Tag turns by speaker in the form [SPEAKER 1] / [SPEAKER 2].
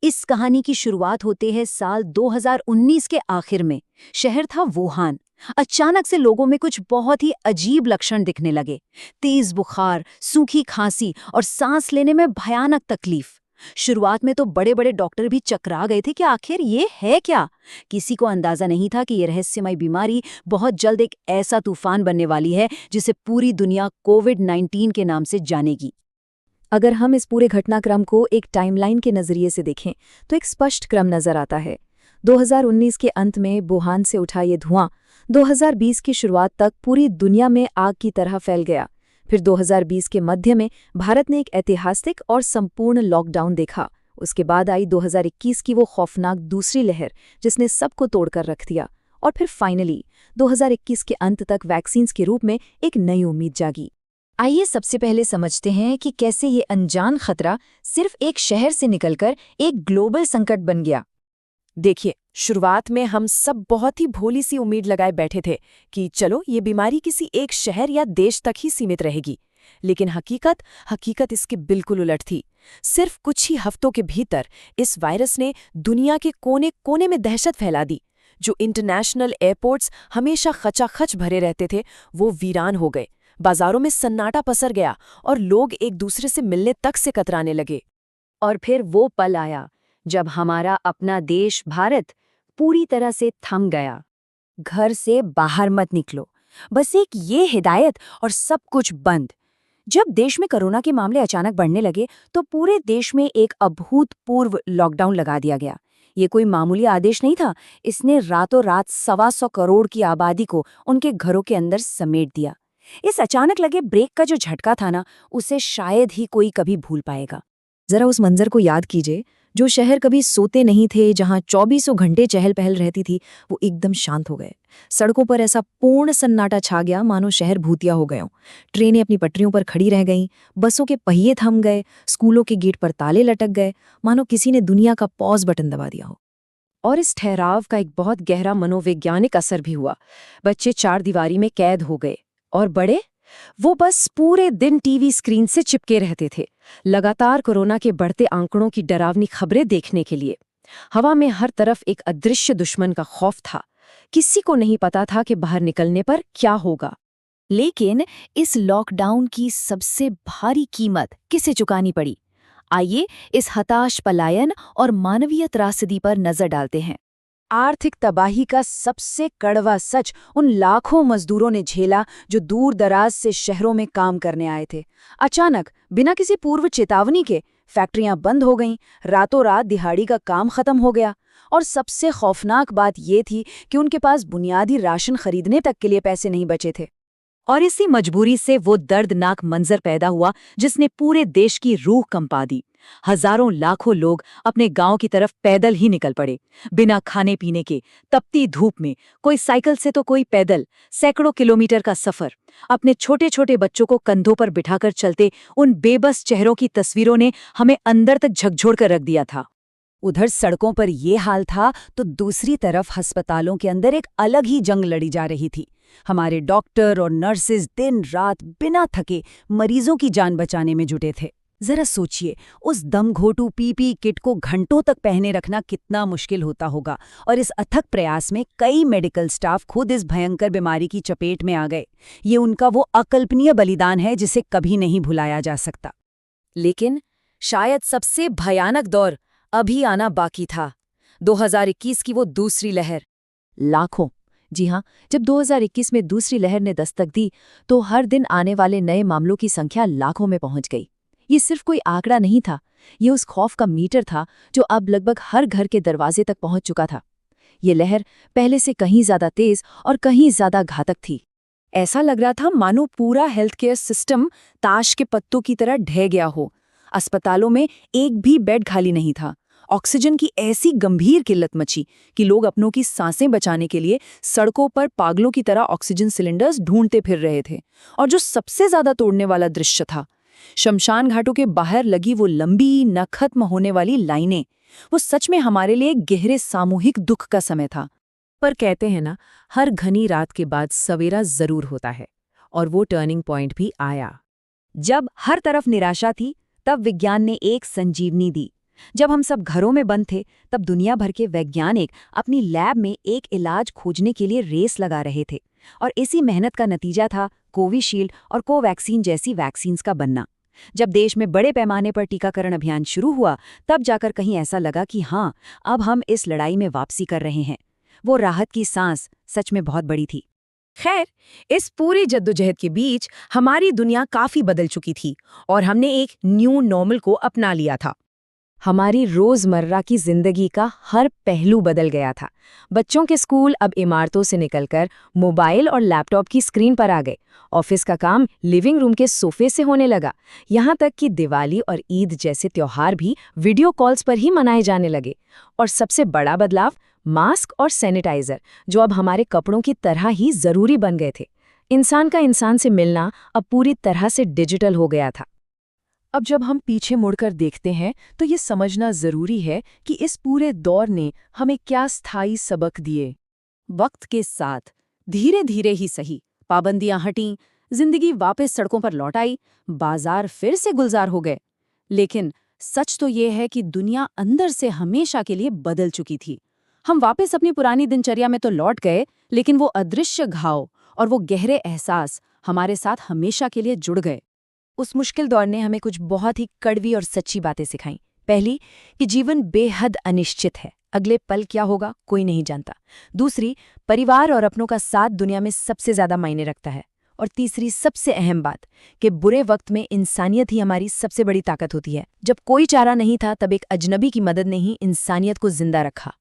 [SPEAKER 1] इस कहानी की शुरुआत होते है साल 2019 के आखिर में। शहर था वुहान। अचानक से लोगों में कुछ बहुत ही अजीब लक्षण दिखने लगे। तेज बुखार, सूखी खांसी और सांस लेने में भयानक तकलीफ। शुरुआत में तो बड़े बड़े डॉक्टर भी चकरा गए थे कि आखिर ये है क्या। किसी को अंदाजा नहीं था कि ये रहस्यमय बीमारी बहुत जल्द एक ऐसा तूफान बनने वाली है जिसे पूरी दुनिया कोविड-19 के नाम से जानेगी।
[SPEAKER 2] अगर हम इस पूरे घटनाक्रम को एक टाइमलाइन के नजरिए से देखें तो एक स्पष्ट क्रम नजर आता है। 2019 के अंत में वुहान से उठा ये धुआं 2020 की शुरुआत तक पूरी दुनिया में आग की तरह फैल गया। फिर 2020 के मध्य में भारत ने एक ऐतिहासिक और संपूर्ण लॉकडाउन देखा। उसके बाद आई 2021 की वो खौफनाक दूसरी लहर जिसने सबको तोड़कर रख दिया। और फिर फाइनली 2021 के अंत तक वैक्सीन्स के रूप में एक नई उम्मीद जागी। आइए सबसे पहले समझते हैं कि कैसे ये अनजान खतरा सिर्फ एक शहर से निकलकर एक ग्लोबल संकट बन गया।
[SPEAKER 3] देखिए, शुरुआत में हम सब बहुत ही भोली सी उम्मीद लगाए बैठे थे कि चलो ये बीमारी किसी एक शहर या देश तक ही सीमित रहेगी। लेकिन हकीकत इसके बिल्कुल उलट थी। सिर्फ कुछ ही हफ्तों के भीतर इस वायरस ने दुनिया के कोने कोने में दहशत फैला दी। जो इंटरनेशनल एयरपोर्ट्स हमेशा खचाखच भरे रहते थे, वो वीरान हो गए। बाजारों में सन्नाटा पसर गया और लोग एक दूसरे से मिलने तक से कतराने लगे।
[SPEAKER 1] और फिर वो पल आया जब हमारा अपना देश भारत पूरी तरह से थम गया। घर से बाहर मत निकलो, बस एक ये हिदायत और सब कुछ बंद। जब देश में कोरोना के मामले अचानक बढ़ने लगे तो पूरे देश में एक अभूतपूर्व लॉकडाउन लगा दिया गया। ये कोई मामूली आदेश नहीं था। इसने रातों रात 125 करोड़ की आबादी को उनके घरों के अंदर समेट दिया। इस अचानक लगे ब्रेक का जो झटका था ना, उसे शायद ही कोई कभी भूल पाएगा।
[SPEAKER 2] जरा उस मंजर को याद कीजिए। जो शहर कभी सोते नहीं थे, जहां 24 घंटे चहल पहल रहती थी, वो एकदम शांत हो गए। सड़कों पर ऐसा पूर्ण सन्नाटा छा गया मानो शहर भूतिया हो गए हों। ट्रेनें अपनी पटरियों पर खड़ी रह गईं, बसों के पहिए थम गए, स्कूलों के गेट पर ताले लटक गए, मानो किसी ने दुनिया का पॉज बटन दबा दिया हो।
[SPEAKER 3] और इस ठहराव का एक बहुत गहरा मनोवैज्ञानिक असर भी हुआ। बच्चे चार दीवारी में कैद हो गए और बड़े, वो बस पूरे दिन टीवी स्क्रीन से चिपके रहते थे, लगातार कोरोना के बढ़ते आंकड़ों की डरावनी खबरें देखने के लिए। हवा में हर तरफ एक अदृश्य दुश्मन का खौफ था। किसी को नहीं पता था कि बाहर निकलने पर क्या होगा।
[SPEAKER 2] लेकिन इस लॉकडाउन की सबसे भारी कीमत किसे चुकानी पड़ी? आइए इस हताश पलायन और मानवीय त्रासदी पर नजर डालते हैं।
[SPEAKER 1] आर्थिक तबाही का सबसे कड़वा सच उन लाखों मजदूरों ने झेला जो दूर दराज से शहरों में काम करने आए थे। अचानक बिना किसी पूर्व चेतावनी के फैक्ट्रियां बंद हो गईं, रातों रात दिहाड़ी का काम खत्म हो गया। और सबसे खौफनाक बात ये थी कि उनके पास बुनियादी राशन खरीदने तक के लिए पैसे नहीं बचे थे। और इसी मजबूरी से वो दर्दनाक मंजर पैदा हुआ जिसने पूरे देश की रूह कंपा दी। हजारों लाखों लोग अपने गांव की तरफ पैदल ही निकल पड़े, बिना खाने पीने के, तपती धूप में, कोई साइकिल से तो कोई पैदल, सैकड़ों किलोमीटर का सफर। अपने छोटे छोटे बच्चों को कंधों पर बिठाकर चलते उन बेबस चेहरों की तस्वीरों ने हमें अंदर तक झकझोर कर रख दिया था। उधर सड़कों पर ये हाल था तो दूसरी तरफ अस्पतालों के अंदर एक अलग ही जंग लड़ी जा रही थी। हमारे डॉक्टर और नर्सेज दिन रात बिना थके मरीजों की जान बचाने में जुटे थे। जरा सोचिए, उस दमघोटू पीपी किट को घंटों तक पहने रखना कितना मुश्किल होता होगा। और इस अथक प्रयास में कई मेडिकल स्टाफ खुद इस भयंकर बीमारी की चपेट में आ गए। ये उनका वो अकल्पनीय बलिदान है जिसे कभी नहीं भुलाया जा सकता।
[SPEAKER 3] लेकिन शायद सबसे भयानक दौर अभी आना बाकी था। 2021 की वो दूसरी लहर।
[SPEAKER 2] लाखों, जी हाँ, जब 2021 में दूसरी लहर ने दस्तक दी तो हर दिन आने वाले नए मामलों की संख्या लाखों में पहुंच गई। ये सिर्फ कोई आंकड़ा नहीं था, ये उस खौफ का मीटर था जो अब लगभग हर घर के दरवाजे तक पहुंच चुका था। ये लहर पहले से कहीं ज्यादा तेज और कहीं ज्यादा घातक थी।
[SPEAKER 3] ऐसा लग रहा था मानो पूरा हेल्थ केयर सिस्टम ताश के पत्तों की तरह ढह गया हो। अस्पतालों में एक भी बेड खाली नहीं था। ऑक्सीजन की ऐसी गंभीर किल्लत मची कि लोग अपनों की सांसें बचाने के लिए सड़कों पर पागलों की तरह ऑक्सीजन सिलेंडर्स ढूंढते फिर रहे थे। और जो सबसे ज्यादा तोड़ने वाला दृश्य था, शमशान घाटों के बाहर लगी वो लंबी न खत्म होने वाली लाइनें, वो सच में हमारे लिए गहरे सामूहिक दुख का समय था।
[SPEAKER 4] पर कहते हैं ना, हर घनी रात के बाद सवेरा जरूर होता है। और वो टर्निंग पॉइंट भी आया।
[SPEAKER 1] जब हर तरफ निराशा थी, तब विज्ञान ने एक संजीवनी दी। जब हम सब घरों में बंद थे, तब दुनिया भर के वैज्ञानिक अपनी लैब में एक इलाज खोजने के लिए रेस लगा रहे थे, और इसी मेहनत का नतीजा था कोविशील्ड और कोवैक्सीन जैसी वैक्सीन्स का बनना। जब देश में बड़े पैमाने पर टीकाकरण अभियान शुरू हुआ, तब जाकर कहीं ऐसा लगा कि हाँ, अब हम इस लड़ाई में वापसी कर रहे हैं। वो राहत की सांस सच में बहुत बड़ी थी।
[SPEAKER 3] खैर, इस पूरी जद्दोजहद के बीच हमारी दुनिया काफी बदल चुकी थी और हमने एक न्यू नॉर्मल को अपना लिया था।
[SPEAKER 2] हमारी रोजमर्रा की जिंदगी का हर पहलू बदल गया था। बच्चों के स्कूल अब इमारतों से निकलकर मोबाइल और लैपटॉप की स्क्रीन पर आ गए। ऑफिस का काम लिविंग रूम के सोफे से होने लगा। यहाँ तक कि दिवाली और ईद जैसे त्योहार भी वीडियो कॉल्स पर ही मनाए जाने लगे। और सबसे बड़ा बदलाव, मास्क और सैनिटाइजर, जो अब हमारे कपड़ों की तरह ही जरूरी बन गए थे। इंसान का इंसान से मिलना अब पूरी तरह से डिजिटल हो गया था।
[SPEAKER 4] अब जब हम पीछे मुड़कर देखते हैं तो ये समझना जरूरी है कि इस पूरे दौर ने हमें क्या स्थायी सबक दिए।
[SPEAKER 3] वक्त के साथ धीरे धीरे ही सही, पाबंदियां हटीं, जिंदगी वापस सड़कों पर लौट आई, बाजार फिर से गुलजार हो गए। लेकिन सच तो ये है कि दुनिया अंदर से हमेशा के लिए बदल चुकी थी। हम वापस अपनी पुरानी दिनचर्या में तो लौट गए, लेकिन वो अदृश्य घाव और वो गहरे एहसास हमारे साथ हमेशा के लिए जुड़ गए।
[SPEAKER 2] उस मुश्किल दौर ने हमें कुछ बहुत ही कड़वी और सच्ची बातें सिखाईं। पहली, कि जीवन बेहद अनिश्चित है, अगले पल क्या होगा कोई नहीं जानता। दूसरी, परिवार और अपनों का साथ दुनिया में सबसे ज्यादा मायने रखता है। और तीसरी सबसे अहम बात, कि बुरे वक्त में इंसानियत ही हमारी सबसे बड़ी ताकत होती है। जब कोई चारा नहीं था, तब एक अजनबी की मदद ने ही इंसानियत को जिंदा रखा।